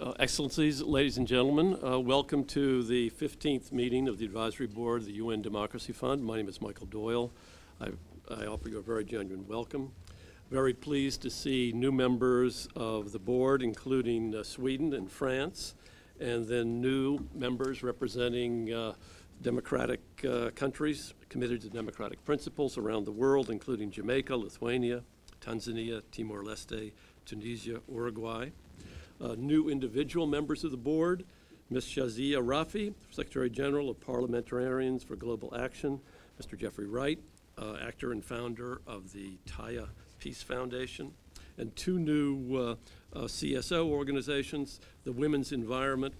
Excellencies, ladies and gentlemen, welcome to the 15th meeting of the Advisory Board of the UN Democracy Fund. My name is Michael Doyle. I offer you a very genuine welcome. Very pleased to see new members of the board, including Sweden and France, and then new members representing democratic countries committed to democratic principles around the world, including Jamaica, Lithuania, Tanzania, Timor-Leste, Tunisia, Uruguay. New individual members of the board, Ms. Shazia Rafi, Secretary General of Parliamentarians for Global Action, Mr. Jeffrey Wright, actor and founder of the Taya Peace Foundation, and two new CSO organizations, the Women's Environment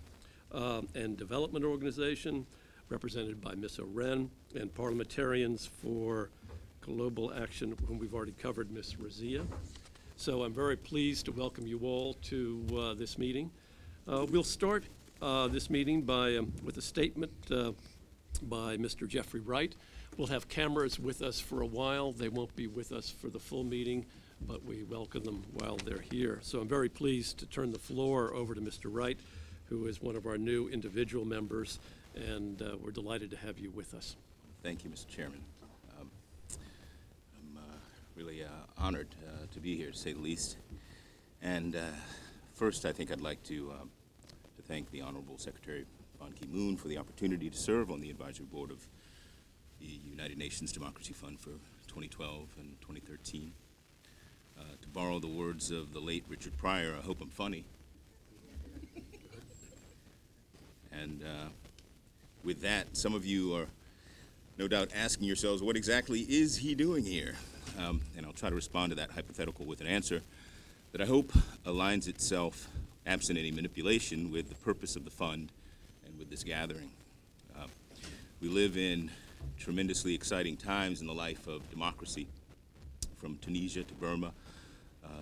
and Development Organization, represented by Ms. Oren, and Parliamentarians for Global Action, whom we've already covered, Ms. Razia. So I'm very pleased to welcome you all to this meeting. We'll start this meeting with a statement by Mr. Jeffrey Wright. We'll have cameras with us for a while. They won't be with us for the full meeting, but we welcome them while they're here. So I'm very pleased to turn the floor over to Mr. Wright, who is one of our new individual members, and we're delighted to have you with us. Thank you, Mr. Chairman. Really honored to be here, to say the least. And first, I think I'd like to thank the Honorable Secretary Ban Ki-moon for the opportunity to serve on the advisory board of the United Nations Democracy Fund for 2012 and 2013. To borrow the words of the late Richard Pryor, I hope I'm funny. And with that, some of you are no doubt asking yourselves, what exactly is he doing here? And I'll try to respond to that hypothetical with an answer that I hope aligns itself, absent any manipulation, with the purpose of the fund and with this gathering. We live in tremendously exciting times in the life of democracy. From Tunisia to Burma,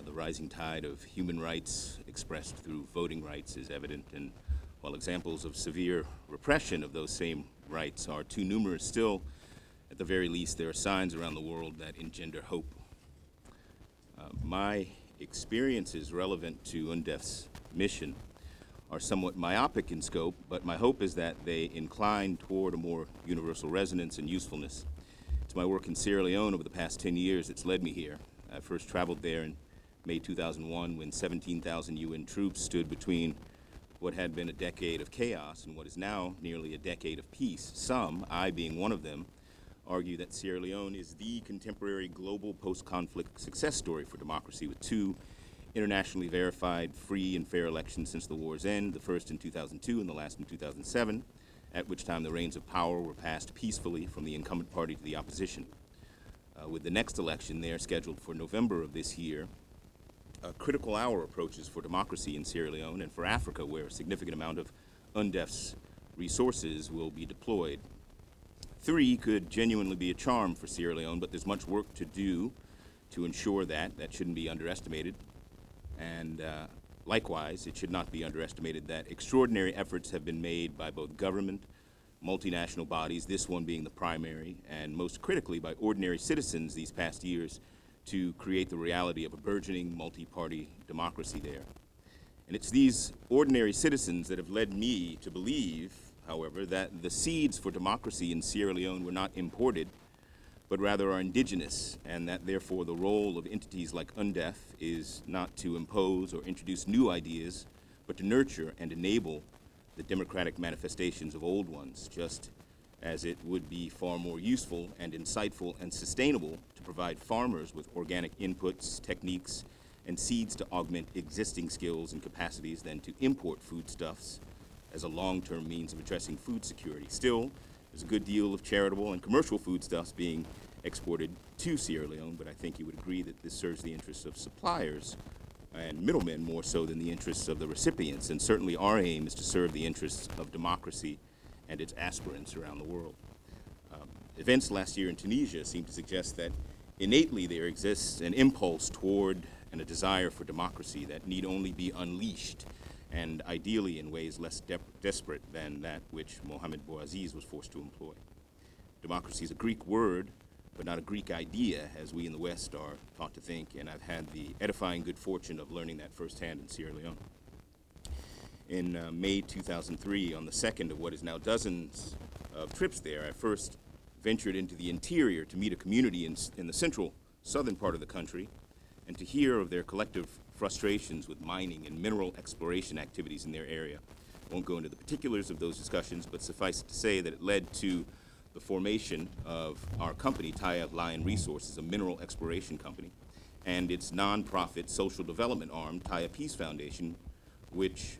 the rising tide of human rights expressed through voting rights is evident, and while examples of severe repression of those same rights are too numerous still, at the very least, there are signs around the world that engender hope. My experiences relevant to UNDEF's mission are somewhat myopic in scope, but my hope is that they incline toward a more universal resonance and usefulness. It's my work in Sierra Leone over the past 10 years that's led me here. I first traveled there in May 2001 when 17,000 UN troops stood between what had been a decade of chaos and what is now nearly a decade of peace. Some, I being one of them, argue that Sierra Leone is the contemporary global post-conflict success story for democracy, with two internationally verified free and fair elections since the war's end, the first in 2002 and the last in 2007, at which time the reins of power were passed peacefully from the incumbent party to the opposition. With the next election there scheduled for November of this year, a critical hour approaches for democracy in Sierra Leone and for Africa, where a significant amount of UNDEF's resources will be deployed. 3 could genuinely be a charm for Sierra Leone, but there's much work to do to ensure that shouldn't be underestimated. And likewise, it should not be underestimated that extraordinary efforts have been made by both government, multinational bodies, this one being the primary, and most critically by ordinary citizens these past years to create the reality of a burgeoning multi-party democracy there. And it's these ordinary citizens that have led me to believe, however, that the seeds for democracy in Sierra Leone were not imported, but rather are indigenous, and that therefore the role of entities like UNDEF is not to impose or introduce new ideas, but to nurture and enable the democratic manifestations of old ones, just as it would be far more useful and insightful and sustainable to provide farmers with organic inputs, techniques, and seeds to augment existing skills and capacities than to import foodstuffs as a long-term means of addressing food security. Still, there's a good deal of charitable and commercial foodstuffs being exported to Sierra Leone, but I think you would agree that this serves the interests of suppliers and middlemen more so than the interests of the recipients, and certainly our aim is to serve the interests of democracy and its aspirants around the world. Events last year in Tunisia seem to suggest that innately there exists an impulse toward and a desire for democracy that need only be unleashed, and ideally in ways less desperate than that which Mohamed Bouaziz was forced to employ. Democracy is a Greek word, but not a Greek idea, as we in the West are taught to think, and I've had the edifying good fortune of learning that firsthand in Sierra Leone. in May 2003 on the second of what is now dozens of trips there. I first ventured into the interior to meet a community in the central southern part of the country and to hear of their collective frustrations with mining and mineral exploration activities in their area. I won't go into the particulars of those discussions, but suffice it to say that it led to the formation of our company, Taya Lion Resources, a mineral exploration company, and its nonprofit social development arm, Taya Peace Foundation, which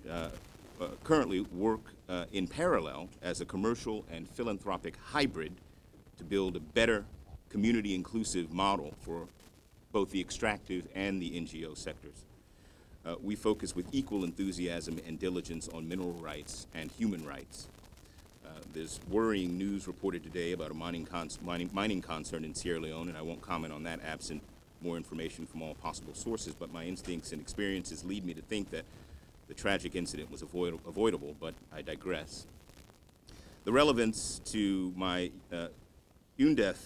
currently work in parallel as a commercial and philanthropic hybrid to build a better community-inclusive model for both the extractive and the NGO sectors. We focus with equal enthusiasm and diligence on mineral rights and human rights. There's worrying news reported today about a mining concern in Sierra Leone, and I won't comment on that absent more information from all possible sources, but my instincts and experiences lead me to think that the tragic incident was avoidable, but I digress. The relevance to my UNDEF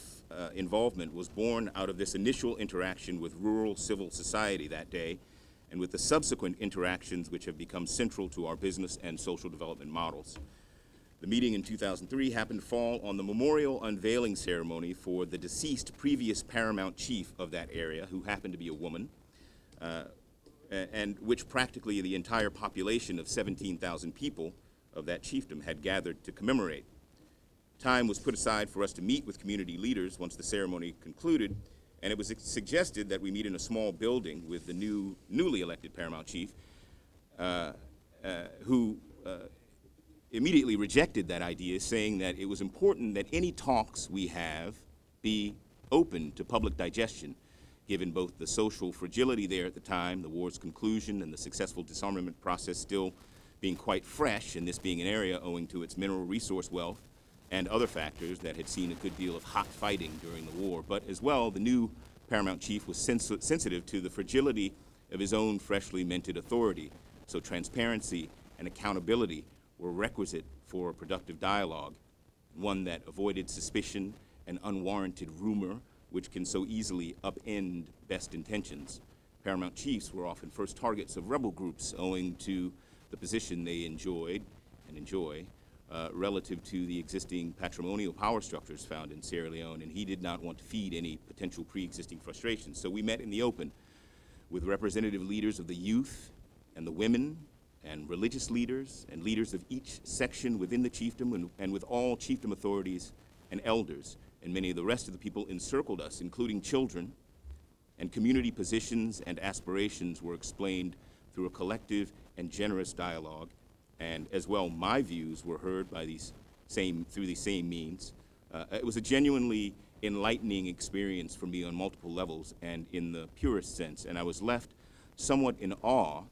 involvement was born out of this initial interaction with rural civil society that day, and with the subsequent interactions which have become central to our business and social development models. The meeting in 2003 happened to fall on the memorial unveiling ceremony for the deceased previous paramount chief of that area, who happened to be a woman, and which practically the entire population of 17,000 people of that chiefdom had gathered to commemorate. Time was put aside for us to meet with community leaders once the ceremony concluded, and it was suggested that we meet in a small building with the newly elected paramount chief, who immediately rejected that idea, saying that it was important that any talks we have be open to public digestion, given both the social fragility there at the time, the war's conclusion, and the successful disarmament process still being quite fresh, and this being an area owing to its mineral resource wealth and other factors that had seen a good deal of hot fighting during the war. But as well, the new paramount chief was sensitive to the fragility of his own freshly minted authority, so transparency and accountability were requisite for a productive dialogue, one that avoided suspicion and unwarranted rumor, which can so easily upend best intentions. Paramount chiefs were often first targets of rebel groups owing to the position they enjoyed and enjoy relative to the existing patrimonial power structures found in Sierra Leone, and he did not want to feed any potential pre-existing frustrations. So we met in the open with representative leaders of the youth and the women and religious leaders and leaders of each section within the chiefdom, and with all chiefdom authorities and elders. And many of the rest of the people encircled us, including children, and community positions and aspirations were explained through a collective and generous dialogue, and as well my views were heard by through these same means. It was a genuinely enlightening experience for me on multiple levels and in the purest sense, and I was left somewhat in awe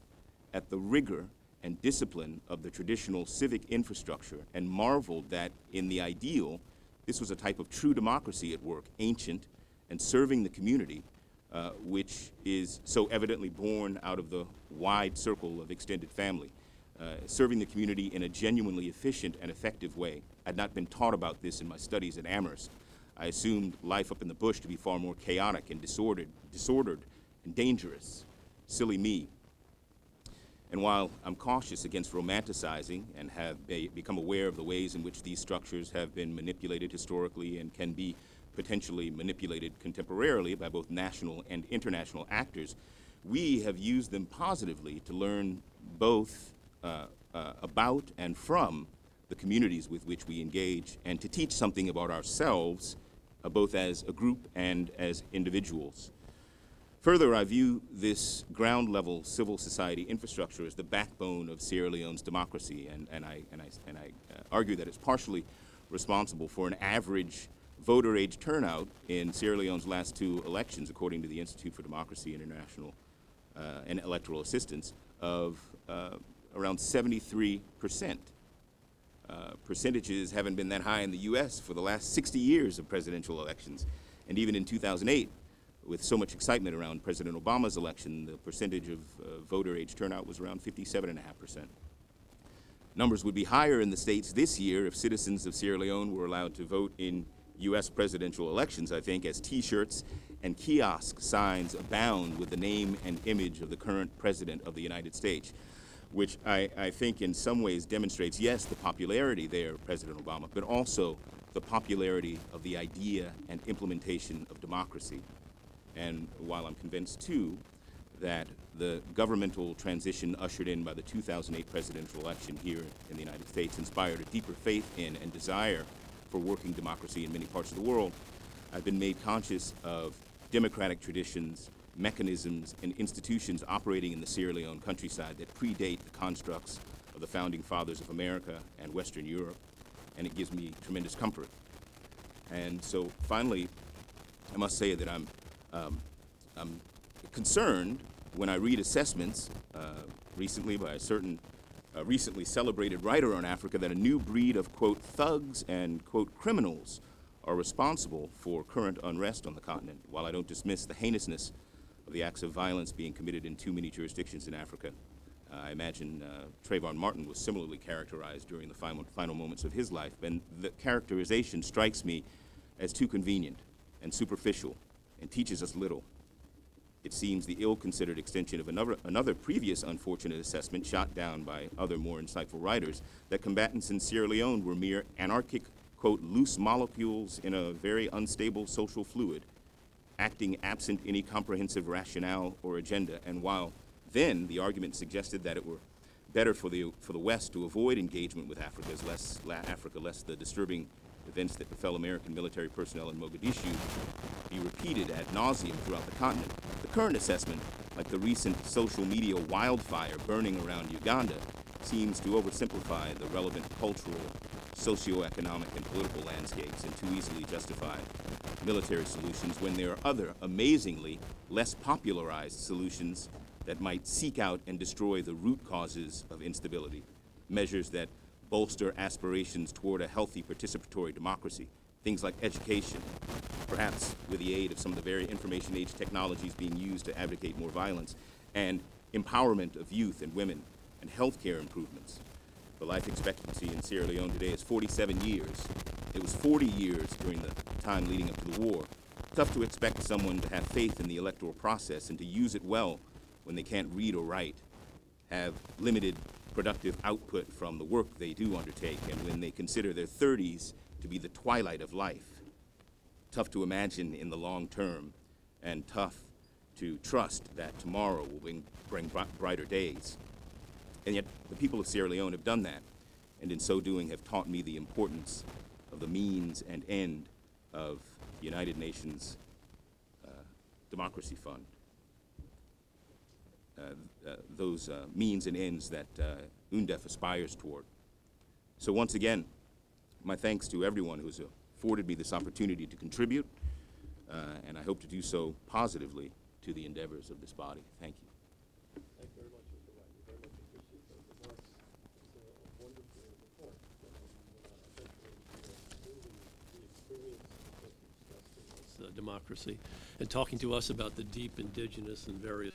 at the rigor and discipline of the traditional civic infrastructure, and marveled that in the ideal, this was a type of true democracy at work, ancient and serving the community, which is so evidently born out of the wide circle of extended family, serving the community in a genuinely efficient and effective way. I'd not been taught about this in my studies at Amherst. I assumed life up in the bush to be far more chaotic and disordered and dangerous. Silly me. And while I'm cautious against romanticizing and have become aware of the ways in which these structures have been manipulated historically and can be potentially manipulated contemporarily by both national and international actors, we have used them positively to learn both about and from the communities with which we engage, and to teach something about ourselves, both as a group and as individuals. Further, I view this ground-level civil society infrastructure as the backbone of Sierra Leone's democracy, and I argue that it's partially responsible for an average voter age turnout in Sierra Leone's last two elections, according to the Institute for Democracy International and Electoral Assistance, of around 73%. Percentages haven't been that high in the U.S. for the last 60 years of presidential elections, and even in 2008, with so much excitement around President Obama's election, the percentage of voter age turnout was around 57.5%. Numbers would be higher in the states this year if citizens of Sierra Leone were allowed to vote in U.S. presidential elections, I think, as T-shirts and kiosk signs abound with the name and image of the current President of the United States. which I think in some ways demonstrates, yes, the popularity there of President Obama, but also the popularity of the idea and implementation of democracy. And while I'm convinced, too, that the governmental transition ushered in by the 2008 presidential election here in the United States inspired a deeper faith in and desire for working democracy in many parts of the world, I've been made conscious of democratic traditions, mechanisms, and institutions operating in the Sierra Leone countryside that predate the constructs of the founding fathers of America and Western Europe, and it gives me tremendous comfort. And so finally, I must say that I'm concerned when I read assessments recently by a certain recently celebrated writer on Africa that a new breed of, quote, thugs and, quote, criminals are responsible for current unrest on the continent. While I don't dismiss the heinousness of the acts of violence being committed in too many jurisdictions in Africa, I imagine Trayvon Martin was similarly characterized during the final moments of his life, and the characterization strikes me as too convenient and superficial and teaches us little. It seems the ill-considered extension of another previous unfortunate assessment shot down by other more insightful writers that combatants in Sierra Leone were mere anarchic, quote, loose molecules in a very unstable social fluid, acting absent any comprehensive rationale or agenda. And while then the argument suggested that it were better for the West to avoid engagement with Africa, lest the disturbing events that befell American military personnel in Mogadishu be repeated ad nauseum throughout the continent. The current assessment, like the recent social media wildfire burning around Uganda, seems to oversimplify the relevant cultural, socioeconomic, and political landscapes and too easily justify military solutions when there are other, amazingly less popularized solutions that might seek out and destroy the root causes of instability, measures that bolster aspirations toward a healthy participatory democracy, things like education, perhaps with the aid of some of the very information age technologies being used to advocate more violence, and empowerment of youth and women, and healthcare improvements. The life expectancy in Sierra Leone today is 47 years. It was 40 years during the time leading up to the war. Tough to expect someone to have faith in the electoral process and to use it well when they can't read or write, have limited productive output from the work they do undertake, and when they consider their 30s to be the twilight of life. Tough to imagine in the long term, and tough to trust that tomorrow will bring brighter days. And yet the people of Sierra Leone have done that, and in so doing have taught me the importance of the means and end of the United Nations Democracy Fund. Those means and ends that UNDEF aspires toward. So once again, my thanks to everyone who's afforded me this opportunity to contribute, and I hope to do so positively to the endeavors of this body. Thank you. Thank you very much, Mr. White. We very much appreciate those remarks. It's a wonderful report. The experience that you discussed in this democracy, and talking to us about the deep indigenous and various